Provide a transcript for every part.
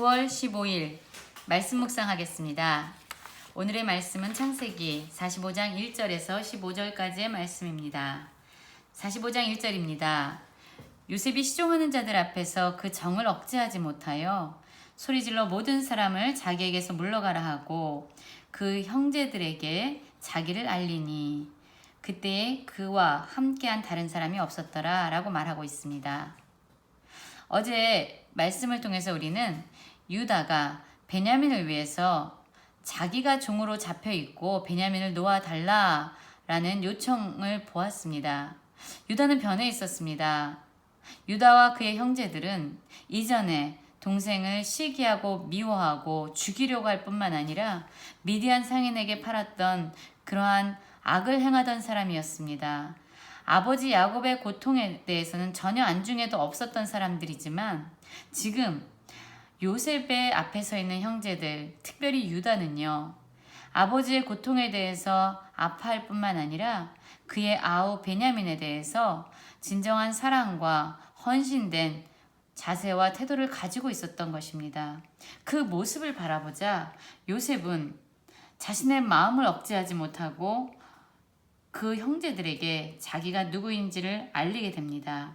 9월 15일 말씀 묵상하겠습니다. 오늘의 말씀은 창세기 45장 1절에서 15절까지의 말씀입니다. 45장 1절입니다. 요셉이 시종하는 자들 앞에서 그 정을 억제하지 못하여 소리질러 모든 사람을 자기에게서 물러가라 하고 그 형제들에게 자기를 알리니 그때에 그와 함께한 다른 사람이 없었더라 라고 말하고 있습니다. 어제 말씀을 통해서 우리는 유다가 베냐민을 위해서 자기가 종으로 잡혀 있고 베냐민을 놓아달라 라는 요청을 보았습니다. 유다는 변해 있었습니다. 유다와 그의 형제들은 이전에 동생을 시기하고 미워하고 죽이려고 할 뿐만 아니라 미디안 상인에게 팔았던 그러한 악을 행하던 사람이었습니다. 아버지 야곱의 고통에 대해서는 전혀 안중에도 없었던 사람들이지만 지금 요셉의 앞에 서 있는 형제들, 특별히 유다는요, 아버지의 고통에 대해서 아파할 뿐만 아니라 그의 아우 베냐민에 대해서 진정한 사랑과 헌신된 자세와 태도를 가지고 있었던 것입니다. 그 모습을 바라보자 요셉은 자신의 마음을 억제하지 못하고 그 형제들에게 자기가 누구인지를 알리게 됩니다.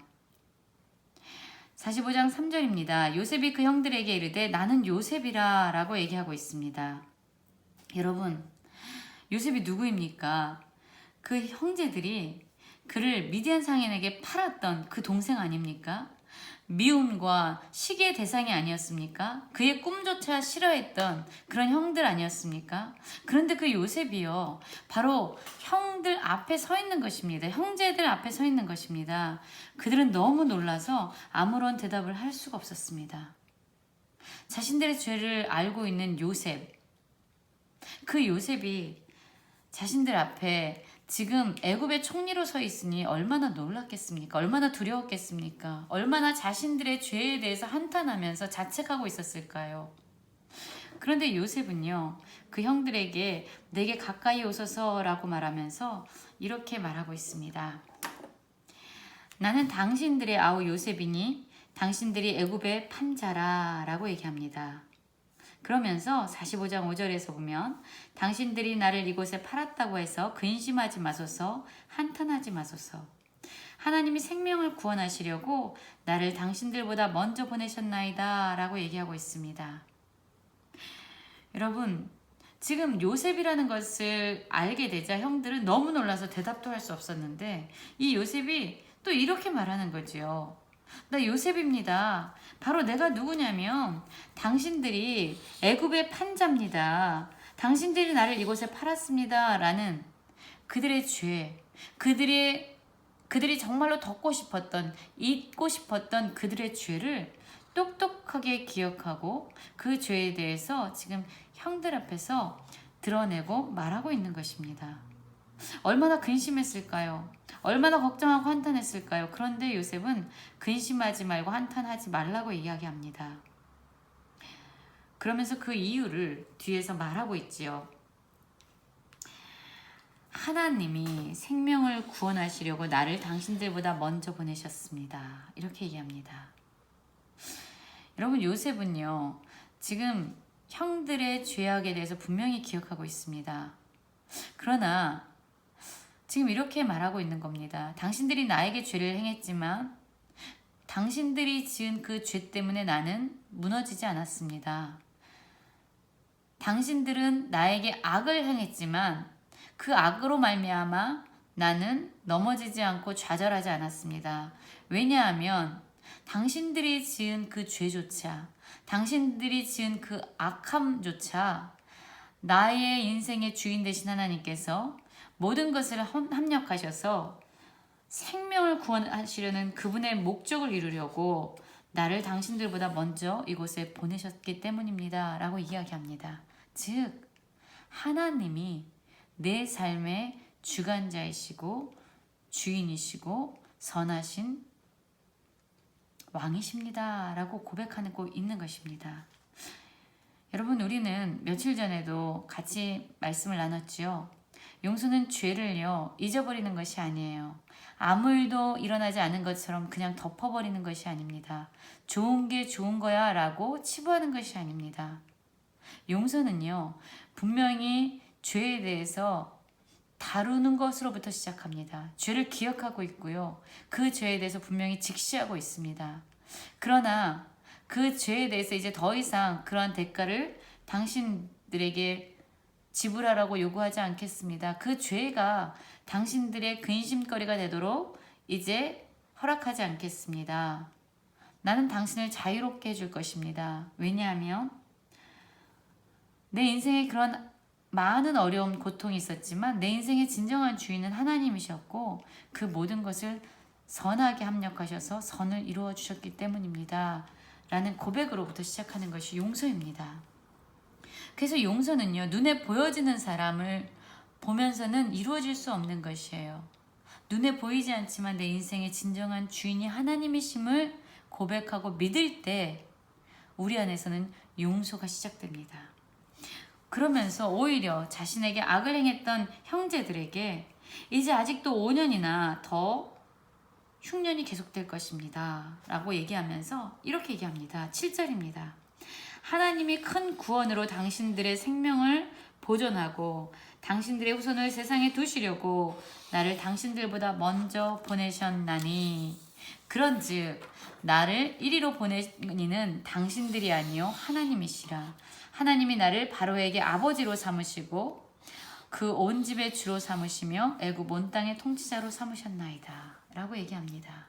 45장 3절입니다. 요셉이 그 형들에게 이르되 나는 요셉이라 라고 얘기하고 있습니다. 여러분, 요셉이 누구입니까? 그 형제들이 그를 미디안 상인에게 팔았던 그 동생 아닙니까? 미움과 시기의 대상이 아니었습니까? 그의 꿈조차 싫어했던 그런 형들 아니었습니까? 그런데 그 요셉이요, 바로 형들 앞에 서 있는 것입니다. 형제들 앞에 서 있는 것입니다. 그들은 너무 놀라서 아무런 대답을 할 수가 없었습니다. 자신들의 죄를 알고 있는 요셉, 그 요셉이 자신들 앞에 지금 애굽의 총리로 서 있으니 얼마나 놀랐겠습니까? 얼마나 두려웠겠습니까? 얼마나 자신들의 죄에 대해서 한탄하면서 자책하고 있었을까요? 그런데 요셉은요, 그 형들에게 내게 가까이 오소서라고 말하면서 이렇게 말하고 있습니다. 나는 당신들의 아우 요셉이니 당신들이 애굽의 판자라 라고 얘기합니다. 그러면서 45장 5절에서 보면 당신들이 나를 이곳에 팔았다고 해서 근심하지 마소서, 한탄하지 마소서. 하나님이 생명을 구원하시려고 나를 당신들보다 먼저 보내셨나이다 라고 얘기하고 있습니다. 여러분, 지금 요셉이라는 것을 알게 되자 형들은 너무 놀라서 대답도 할 수 없었는데 이 요셉이 또 이렇게 말하는 거지요. 나 요셉입니다. 바로 내가 누구냐면 당신들이 애굽의 판자입니다. 당신들이 나를 이곳에 팔았습니다. 라는 그들의 죄, 그들이 정말로 덮고 싶었던, 잊고 싶었던 그들의 죄를 똑똑하게 기억하고 그 죄에 대해서 지금 형들 앞에서 드러내고 말하고 있는 것입니다. 얼마나 근심했을까요? 얼마나 걱정하고 한탄했을까요? 그런데 요셉은 근심하지 말고 한탄하지 말라고 이야기합니다. 그러면서 그 이유를 뒤에서 말하고 있지요. 하나님이 생명을 구원하시려고 나를 당신들보다 먼저 보내셨습니다. 이렇게 얘기합니다. 여러분, 요셉은요, 지금 형들의 죄악에 대해서 분명히 기억하고 있습니다. 그러나 지금 이렇게 말하고 있는 겁니다. 당신들이 나에게 죄를 행했지만 당신들이 지은 그 죄 때문에 나는 무너지지 않았습니다. 당신들은 나에게 악을 행했지만 그 악으로 말미암아 나는 넘어지지 않고 좌절하지 않았습니다. 왜냐하면 당신들이 지은 그 죄조차, 당신들이 지은 그 악함조차 나의 인생의 주인 되신 하나님께서 모든 것을 합력하셔서 생명을 구원하시려는 그분의 목적을 이루려고 나를 당신들보다 먼저 이곳에 보내셨기 때문입니다. 라고 이야기합니다. 즉, 하나님이 내 삶의 주관자이시고 주인이시고 선하신 왕이십니다. 라고 고백하고 있는 것입니다. 여러분, 우리는 며칠 전에도 같이 말씀을 나눴지요. 용서는 죄를요 잊어버리는 것이 아니에요. 아무 일도 일어나지 않은 것처럼 그냥 덮어버리는 것이 아닙니다. 좋은 게 좋은 거야 라고 치부하는 것이 아닙니다. 용서는요 분명히 죄에 대해서 다루는 것으로부터 시작합니다. 죄를 기억하고 있고요. 그 죄에 대해서 분명히 직시하고 있습니다. 그러나 그 죄에 대해서 이제 더 이상 그러한 대가를 당신들에게 지불하라고 요구하지 않겠습니다. 그 죄가 당신들의 근심거리가 되도록 이제 허락하지 않겠습니다. 나는 당신을 자유롭게 해줄 것입니다. 왜냐하면 내 인생에 그런 많은 어려움, 고통이 있었지만 내 인생의 진정한 주인은 하나님이셨고 그 모든 것을 선하게 합력하셔서 선을 이루어 주셨기 때문입니다. 라는 고백으로부터 시작하는 것이 용서입니다. 그래서 용서는요, 눈에 보여지는 사람을 보면서는 이루어질 수 없는 것이에요. 눈에 보이지 않지만 내 인생의 진정한 주인이 하나님이심을 고백하고 믿을 때 우리 안에서는 용서가 시작됩니다. 그러면서 오히려 자신에게 악을 행했던 형제들에게 이제 아직도 5년이나 더 흉년이 계속될 것입니다. 라고 얘기하면서 이렇게 얘기합니다. 7절입니다. 하나님이 큰 구원으로 당신들의 생명을 보존하고 당신들의 후손을 세상에 두시려고 나를 당신들보다 먼저 보내셨나니 그런즉 나를 이리로 보내니는 당신들이 아니요 하나님이시라. 하나님이 나를 바로에게 아버지로 삼으시고 그 온 집의 주로 삼으시며 애굽 온 땅의 통치자로 삼으셨나이다. 라고 얘기합니다.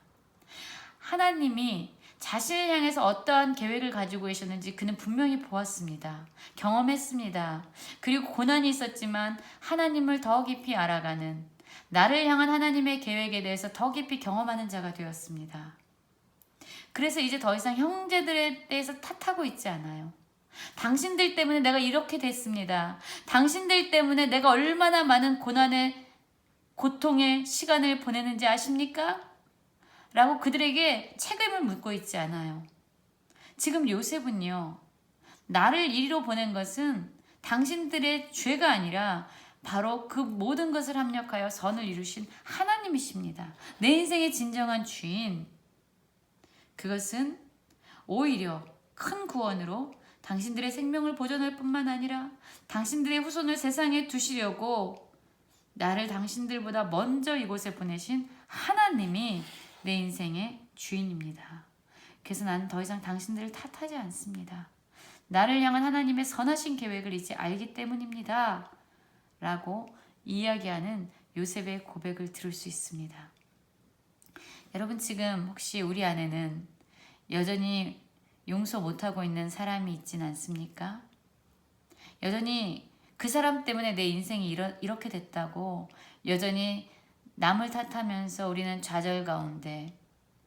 하나님이 자신을 향해서 어떠한 계획을 가지고 계셨는지 그는 분명히 보았습니다. 경험했습니다. 그리고 고난이 있었지만 하나님을 더 깊이 알아가는 나를 향한 하나님의 계획에 대해서 더 깊이 경험하는 자가 되었습니다. 그래서 이제 더 이상 형제들에 대해서 탓하고 있지 않아요. 당신들 때문에 내가 이렇게 됐습니다. 당신들 때문에 내가 얼마나 많은 고난의 고통의 시간을 보내는지 아십니까? 라고 그들에게 책임을 묻고 있지 않아요. 지금 요셉은요, 나를 이리로 보낸 것은 당신들의 죄가 아니라 바로 그 모든 것을 합력하여 선을 이루신 하나님이십니다. 내 인생의 진정한 주인, 그것은 오히려 큰 구원으로 당신들의 생명을 보존할 뿐만 아니라 당신들의 후손을 세상에 두시려고 나를 당신들보다 먼저 이곳에 보내신 하나님이 내 인생의 주인입니다. 그래서 나는 더 이상 당신들을 탓하지 않습니다. 나를 향한 하나님의 선하신 계획을 이제 알기 때문입니다. 라고 이야기하는 요셉의 고백을 들을 수 있습니다. 여러분 지금 혹시 우리 안에는 여전히 용서 못하고 있는 사람이 있진 않습니까? 여전히 그 사람 때문에 내 인생이 이렇게 됐다고 여전히 남을 탓하면서 우리는 좌절 가운데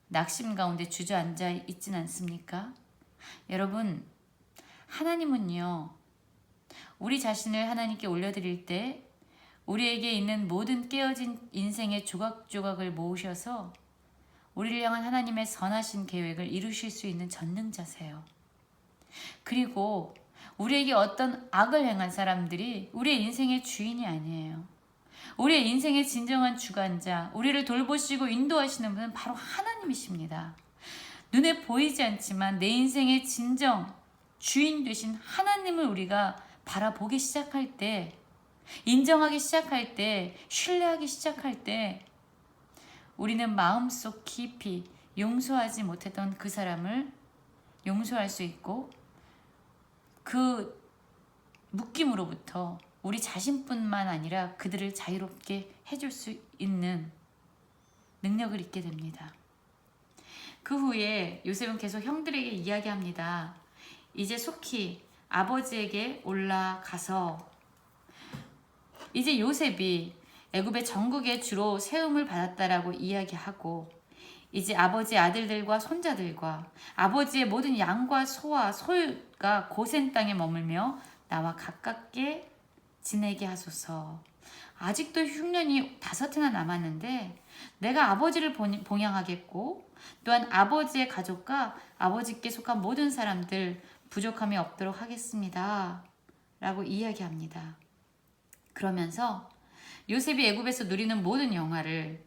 낙심 가운데 주저앉아 있진 않습니까? 여러분 하나님은요 우리 자신을 하나님께 올려드릴 때 우리에게 있는 모든 깨어진 인생의 조각조각을 모으셔서 우리를 향한 하나님의 선하신 계획을 이루실 수 있는 전능자세요. 그리고 우리에게 어떤 악을 행한 사람들이 우리의 인생의 주인이 아니에요. 우리의 인생의 진정한 주관자, 우리를 돌보시고 인도하시는 분은 바로 하나님이십니다. 눈에 보이지 않지만 내 인생의 진정 주인 되신 하나님을 우리가 바라보기 시작할 때, 인정하기 시작할 때, 신뢰하기 시작할 때 우리는 마음속 깊이 용서하지 못했던 그 사람을 용서할 수 있고 그 묶임으로부터 우리 자신뿐만 아니라 그들을 자유롭게 해줄 수 있는 능력을 잊게 됩니다. 그 후에 요셉은 계속 형들에게 이야기합니다. 이제 속히 아버지에게 올라가서 이제 요셉이 애굽의 전국에 주로 세움을 받았다라고 이야기하고 이제 아버지의 아들들과 손자들과 아버지의 모든 양과 소와 소가 고센 땅에 머물며 나와 가깝게 지내게 하소서. 아직도 흉년이 5해나 남았는데 내가 아버지를 봉양하겠고 또한 아버지의 가족과 아버지께 속한 모든 사람들 부족함이 없도록 하겠습니다. 라고 이야기합니다. 그러면서 요셉이 애굽에서 누리는 모든 영화를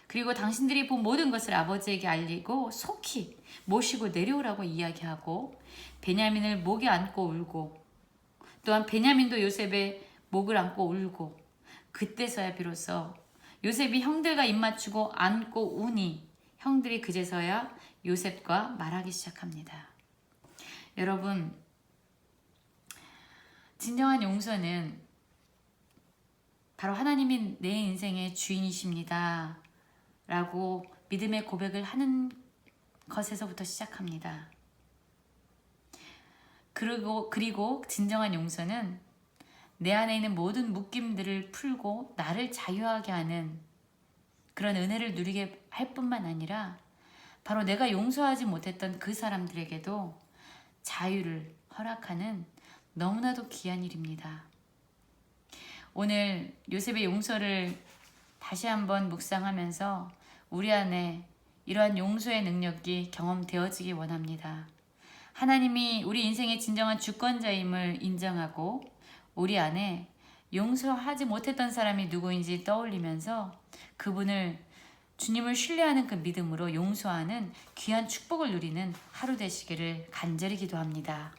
그리고 당신들이 본 모든 것을 아버지에게 알리고 속히 모시고 내려오라고 이야기하고 베냐민을 목에 안고 울고 또한 베냐민도 요셉의 목을 안고 울고 그때서야 비로소 요셉이 형들과 입맞추고 안고 우니 형들이 그제서야 요셉과 말하기 시작합니다. 여러분, 진정한 용서는 바로 하나님이 내 인생의 주인이십니다 라고 믿음의 고백을 하는 것에서부터 시작합니다. 그리고 진정한 용서는 내 안에 있는 모든 묶임들을 풀고 나를 자유하게 하는 그런 은혜를 누리게 할 뿐만 아니라 바로 내가 용서하지 못했던 그 사람들에게도 자유를 허락하는 너무나도 귀한 일입니다. 오늘 요셉의 용서를 다시 한번 묵상하면서 우리 안에 이러한 용서의 능력이 경험되어지기 원합니다. 하나님이 우리 인생의 진정한 주권자임을 인정하고 우리 안에 용서하지 못했던 사람이 누구인지 떠올리면서 그분을 주님을 신뢰하는 그 믿음으로 용서하는 귀한 축복을 누리는 하루 되시기를 간절히 기도합니다.